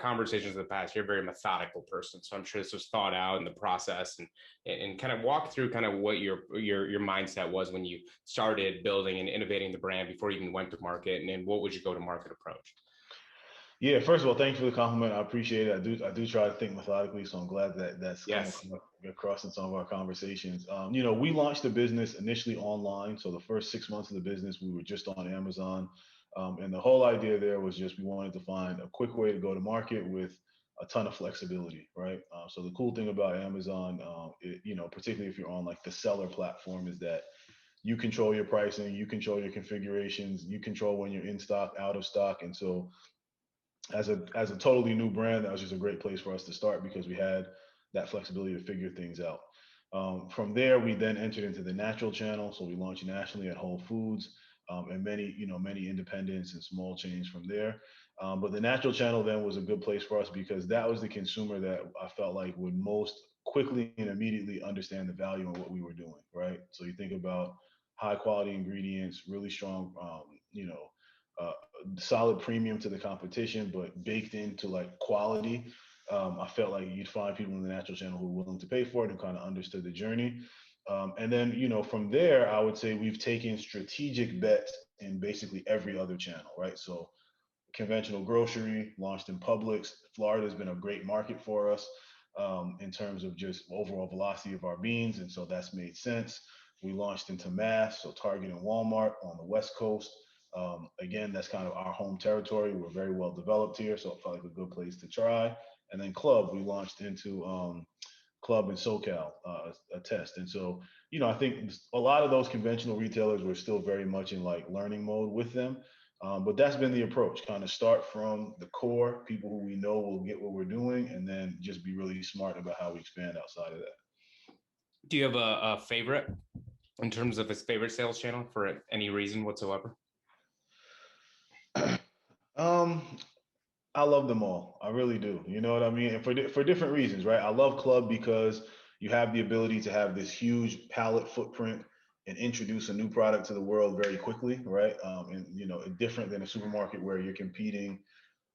conversations in the past, you're a very methodical person. So I'm sure this was thought out in the process, and kind of walk through kind of what your mindset was when you started building and innovating the brand before you even went to market, and then what was your go-to-market approach? Yeah, first of all, thanks for the compliment. I appreciate it. I do try to think methodically, so I'm glad that that's come Yes. across in some of our conversations. You know, we launched the business initially online, so the first 6 months of the business we were just on Amazon, and the whole idea there was just we wanted to find a quick way to go to market with a ton of flexibility, right? So the cool thing about Amazon, you know, particularly if you're on like the seller platform, is that you control your pricing, you control your configurations, you control when you're in stock, out of stock, and so as a totally new brand, that was just a great place for us to start because we had that flexibility to figure things out. From there, we then entered into the natural channel, so we launched nationally at Whole Foods and many independents and small chains from there. But the natural channel then was a good place for us because that was the consumer that I felt like would most quickly and immediately understand the value in what we were doing, right? So you think about high quality ingredients, really strong, uh, solid premium to the competition, but baked into like quality. I felt like you'd find people in the natural channel who were willing to pay for it and kind of understood the journey. And then, you know, from there, I would say we've taken strategic bets in basically every other channel, right? So conventional grocery launched in Publix. Florida has been a great market for us in terms of just overall velocity of our beans. And so that's made sense. We launched into mass, so Target and Walmart on the West Coast. Again, that's kind of our home territory. We're very well developed here, so it felt like a good place to try. And then club, we launched into club in SoCal, a test. And so, you know, I think a lot of those conventional retailers were still very much in like learning mode with them. But that's been the approach, kind of start from the core, people who we know will get what we're doing, and then just be really smart about how we expand outside of that. Do you have a favorite in terms of his favorite sales channel for any reason whatsoever? um, I love them all. I really do. You know what I mean? And for different reasons, right? I love club because you have the ability to have this huge palette footprint and introduce a new product to the world very quickly, right? And you know, different than a supermarket where you're competing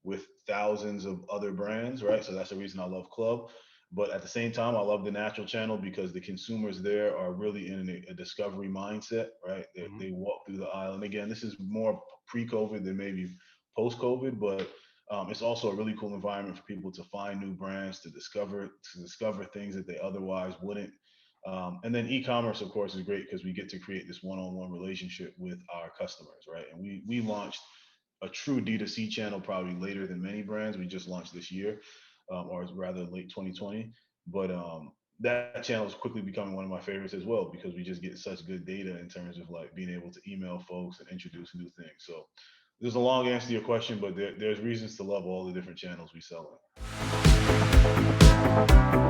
with thousands of other brands, right? So that's the reason I love club. But at the same time, I love the natural channel because the consumers there are really in a discovery mindset, right? They walk through the aisle. And again, this is more pre-COVID than maybe post-COVID, but it's also a really cool environment for people to find new brands, to discover things that they otherwise wouldn't. And then e-commerce, of course, is great because we get to create this one-on-one relationship with our customers, right? And we launched a true D2C channel probably later than many brands. We just launched this year, or rather late 2020. But that channel is quickly becoming one of my favorites as well because we just get such good data in terms of like being able to email folks and introduce new things. So there's a long answer to your question, but there's reasons to love all the different channels we sell in.